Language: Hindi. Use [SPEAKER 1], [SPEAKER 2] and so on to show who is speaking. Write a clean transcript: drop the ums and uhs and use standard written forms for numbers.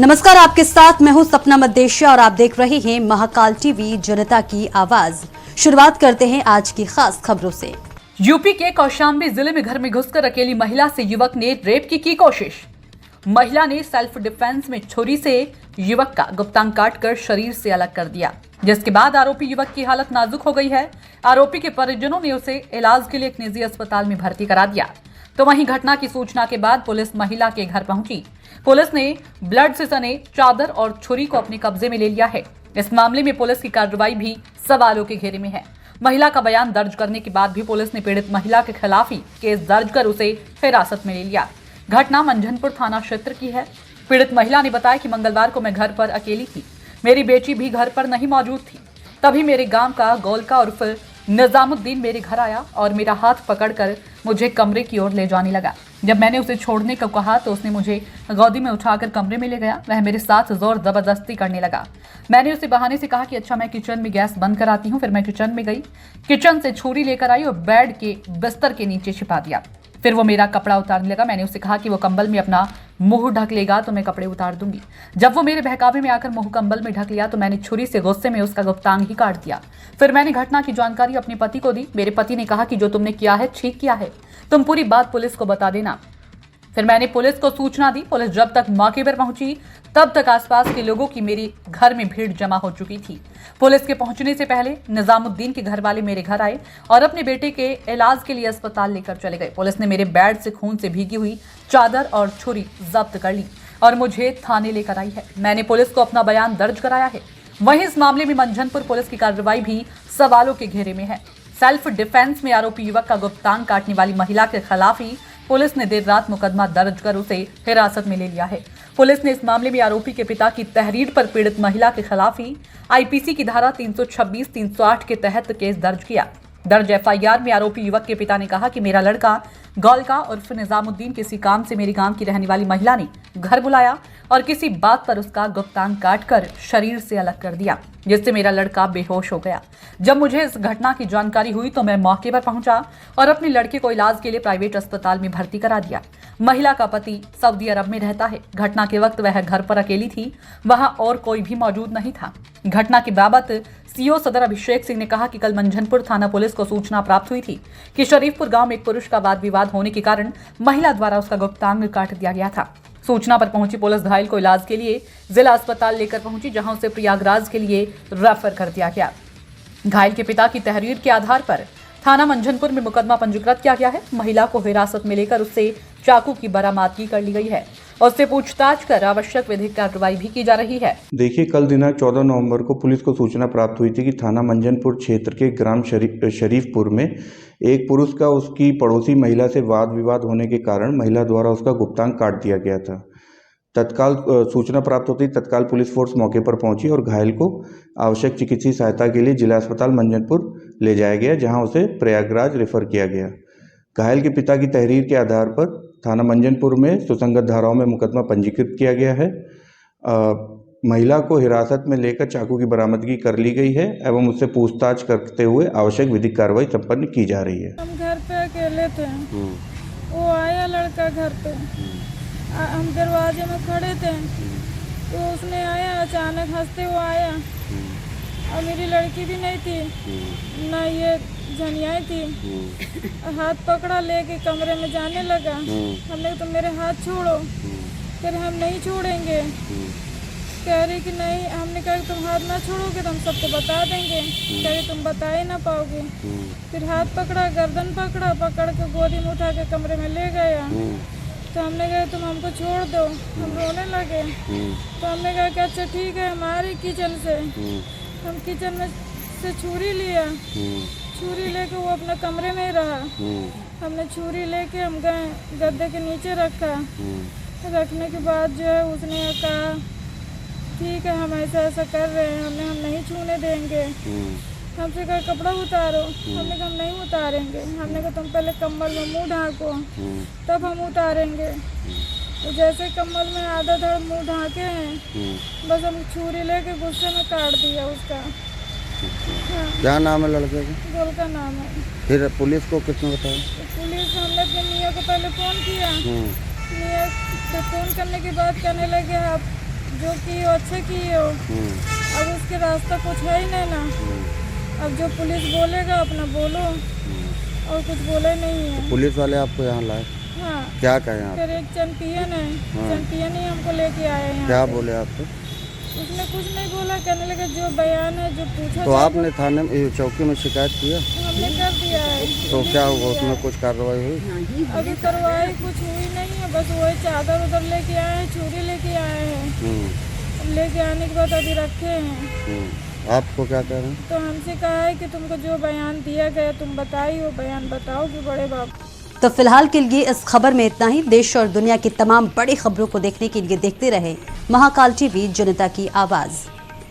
[SPEAKER 1] नमस्कार, आपके साथ मैं हूं सपना मद्देशिया और आप देख रहे हैं महाकाल टीवी जनता की आवाज। शुरुआत करते हैं आज की खास खबरों से।
[SPEAKER 2] यूपी के कौशाम्बी जिले में घर में घुसकर अकेली महिला से युवक ने रेप की कोशिश। महिला ने सेल्फ डिफेंस में छुरी से युवक का गुप्तांग काटकर शरीर से अलग कर दिया, जिसके बाद आरोपी युवक की हालत नाजुक हो गई है। आरोपी के परिजनों ने उसे इलाज के लिए एक निजी अस्पताल में भर्ती करा दिया। तो वहीं घटना की सूचना के बाद पुलिस महिला के घर पहुंची। पुलिस ने ब्लड से सने चादर और छुरी को अपने कब्जे में ले लिया है। इस मामले में पुलिस की कार्रवाई भी सवालों के घेरे में है। महिला का बयान दर्ज करने के बाद भी पुलिस ने पीड़ित महिला के खिलाफ ही केस दर्ज कर उसे हिरासत में ले लिया। घटना मंझनपुर थाना क्षेत्र की है। पीड़ित महिला ने बताया कि मंगलवार को मैं घर पर अकेली थी, मेरी बेटी भी घर पर नहीं मौजूद थी। तभी मेरे गांव का गोलका उर्फ निजामुद्दीन मेरे घर आया और मेरा हाथ पकड़कर मुझे कमरे की ओर ले जाने लगा। जब मैंने उसे छोड़ने को कहा तो उसने मुझे गोदी में उठाकर कमरे में ले गया। वह मेरे साथ जोर जबरदस्ती करने लगा। मैंने उसे बहाने से कहा कि अच्छा मैं किचन में गैस बंद कराती हूँ। फिर मैं किचन में गई, किचन से छुरी लेकर आई और बेड के बिस्तर के नीचे छिपा दिया। फिर वो मेरा कपड़ा उतारने लगा। मैंने उसे कहा कि वो कंबल में अपना मुंह ढक लेगा तो मैं कपड़े उतार दूंगी। जब वो मेरे बहकावे में आकर मुंह कंबल में ढक लिया तो मैंने छुरी से गुस्से में उसका गुप्तांग ही काट दिया। फिर मैंने घटना की जानकारी अपने पति को दी। मेरे पति ने कहा कि जो तुमने किया है ठीक किया है, तुम पूरी बात पुलिस को बता देना। फिर मैंने पुलिस को सूचना दी। पुलिस जब तक मौके पर पहुंची तब तक आसपास के लोगों की मेरे घर में भीड़ जमा हो चुकी थी। पुलिस के पहुंचने से पहले निजामुद्दीन के घर वाले मेरे घर आए और अपने बेटे के इलाज के लिए अस्पताल लेकर चले गए। पुलिस ने मेरे बेड से खून से भीगी हुई चादर और छुरी जब्त कर ली और मुझे थाने लेकर आई है। मैंने पुलिस को अपना बयान दर्ज कराया है। वहीं इस मामले में मंझनपुर पुलिस की कार्रवाई भी सवालों के घेरे में है। सेल्फ डिफेंस में आरोपी युवक का गुप्तांग काटने वाली महिला के खिलाफ ही पुलिस ने देर रात मुकदमा दर्ज कर उसे हिरासत में ले लिया है। पुलिस ने इस मामले में आरोपी के पिता की तहरीर पर पीड़ित महिला के खिलाफ ही आईपीसी की धारा 326, 308 के तहत केस दर्ज किया। दर्ज एफआईआर में आरोपी युवक के पिता ने कहा कि मेरा लड़का गोलका उर्फ निजामुद्दीन किसी काम से मेरे गांव की रहने वाली महिला ने घर बुलाया और किसी बात पर उसका गुप्तांग काटकर शरीर से अलग कर दिया, जिससे मेरा लड़का बेहोश हो गया। जब मुझे इस घटना की जानकारी हुई तो मैं मौके पर पहुंचा और अपने लड़के को इलाज के लिए प्राइवेट अस्पताल में भर्ती करा दिया। महिला का पति सऊदी अरब में रहता है। घटना के वक्त वह घर पर अकेली थी, वहां और कोई भी मौजूद नहीं था। घटना के बाबत सीओ सदर अभिषेक सिंह ने कहा कि कल मंझनपुर थाना पुलिस को सूचना प्राप्त हुई थी कि शरीफपुर गांव में एक पुरुष का वाद विवाद होने के कारण महिला द्वारा उसका गुप्तांग काट दिया गया था। सूचना पर पहुंची पुलिस घायल को इलाज के लिए जिला अस्पताल लेकर पहुंची, जहां उसे प्रयागराज के लिए रेफर कर दिया गया। घायल के पिता की तहरीर के आधार पर थाना मंझनपुर में मुकदमा पंजीकृत किया गया है। महिला को हिरासत में लेकर उससे चाकू की बरामदगी कर ली गई है। उससे पूछताछ कर आवश्यक विधिक कार्रवाई भी की जा रही है।
[SPEAKER 3] देखिए, कल दिनांक 14 नवंबर को पुलिस को सूचना प्राप्त हुई थी कि थाना मंझनपुर क्षेत्र के ग्राम शरीफपुर में एक पुरुष का उसकी पड़ोसी महिला से वाद विवाद होने के कारण महिला द्वारा उसका गुप्तांग काट दिया गया था। तत्काल सूचना प्राप्त होते ही तत्काल पुलिस फोर्स मौके पर पहुंची और घायल को आवश्यक चिकित्सीय सहायता के लिए जिला अस्पताल मंझनपुर ले जाया गया, जहां उसे प्रयागराज रेफर किया गया। घायल के पिता की तहरीर के आधार पर थाना मंझनपुर में सुसंगत धाराओं में मुकदमा पंजीकृत किया गया है। महिला को हिरासत में लेकर चाकू की बरामदगी कर ली गई है एवं उससे पूछताछ करते हुए आवश्यक विधिक कार्रवाई संपन्न की जा रही है।
[SPEAKER 4] हम घर पे अकेले थे, वो आया लड़का घर पे, हम दरवाजे में खड़े थे तो उसने आया, अचानक हंसते हुए आया और मेरी लड़की भी नहीं थी ना ये झनियाई थी। हाथ पकड़ा लेके कमरे में जाने लगा। हमने कहा तुम मेरे हाथ छोड़ो। फिर हम नहीं छोड़ेंगे, कह रही कि नहीं। हमने कहा तुम हाथ ना छोड़ोगे तो हम सबको बता देंगे। कह रही तुम बता ही ना पाओगे। फिर हाथ पकड़ा, गर्दन पकड़ा, पकड़ के गोदी में उठा के कमरे में ले गया। तो हमने कहा तुम हमको छोड़ दो। हम रोने लगे तो हमने कहा कि अच्छा ठीक है। हमारे किचन से हम किचन में से छुरी लिया, छुरी लेके वो अपने कमरे में ही रहा। हमने छुरी लेके हम गए गद्दे के नीचे रखा। रखने के बाद जो है उसने कहा ठीक है हम ऐसा ऐसा कर रहे हैं, हम नहीं छूने देंगे। हमसे कहा कपड़ा उतारो। हमने कहा हम नहीं उतारेंगे। हमने कहा तुम पहले कम्बल में मुंह ढांको तब हम उतारेंगे। तो जैसे कम्बल में आधा धड़ मुंह ढांके हैं, बस हम छुरी लेके गुस्से में काट दिया उसका। हाँ।
[SPEAKER 5] क्या नाम है लड़के का?
[SPEAKER 4] गोलका नाम है।
[SPEAKER 5] फिर पुलिस को किसने बताया?
[SPEAKER 4] तो पुलिस हमने अपने मियाँ को पहले फ़ोन किया। मियाँ तो फ़ोन करने के बाद कहने लगे आप जो किए हो अच्छे किए हो। अब उसके रास्ता कुछ है ही नहीं ना। अब जो पुलिस बोलेगा अपना बोलो, और कुछ बोले नहीं है।
[SPEAKER 5] पुलिस वाले आपको यहाँ लाए,
[SPEAKER 4] हाँ,
[SPEAKER 5] क्या कहें आप?
[SPEAKER 4] फिर एक चैंपियन है, चैंपियन ही हमको लेके आए हैं।
[SPEAKER 5] क्या बोले आपको?
[SPEAKER 4] उसने कुछ नहीं बोला, कहने लगा जो बयान है जो पूछा
[SPEAKER 5] तो आपने थाने में चौकी में शिकायत किया?
[SPEAKER 4] हमने कर दिया है।
[SPEAKER 5] तो क्या हुआ, उसमें कुछ कार्रवाई हुई?
[SPEAKER 4] अभी कार्रवाई कुछ हुई नहीं है, बस वही चादर उधर लेके आए हैं, चूड़ी लेके आए हैं। लेके आने के बाद अभी रखे हैं।
[SPEAKER 5] आपको क्या कह रहे हैं?
[SPEAKER 4] तो हमसे कहा है कि तुमको जो बयान दिया गया तुम बताई हो, बयान बताओ कि बड़े बाबू।
[SPEAKER 1] तो फिलहाल के लिए इस खबर में इतना ही। देश और दुनिया की तमाम बड़ी खबरों को देखने के लिए देखते रहे महाकाल टीवी जनता की आवाज।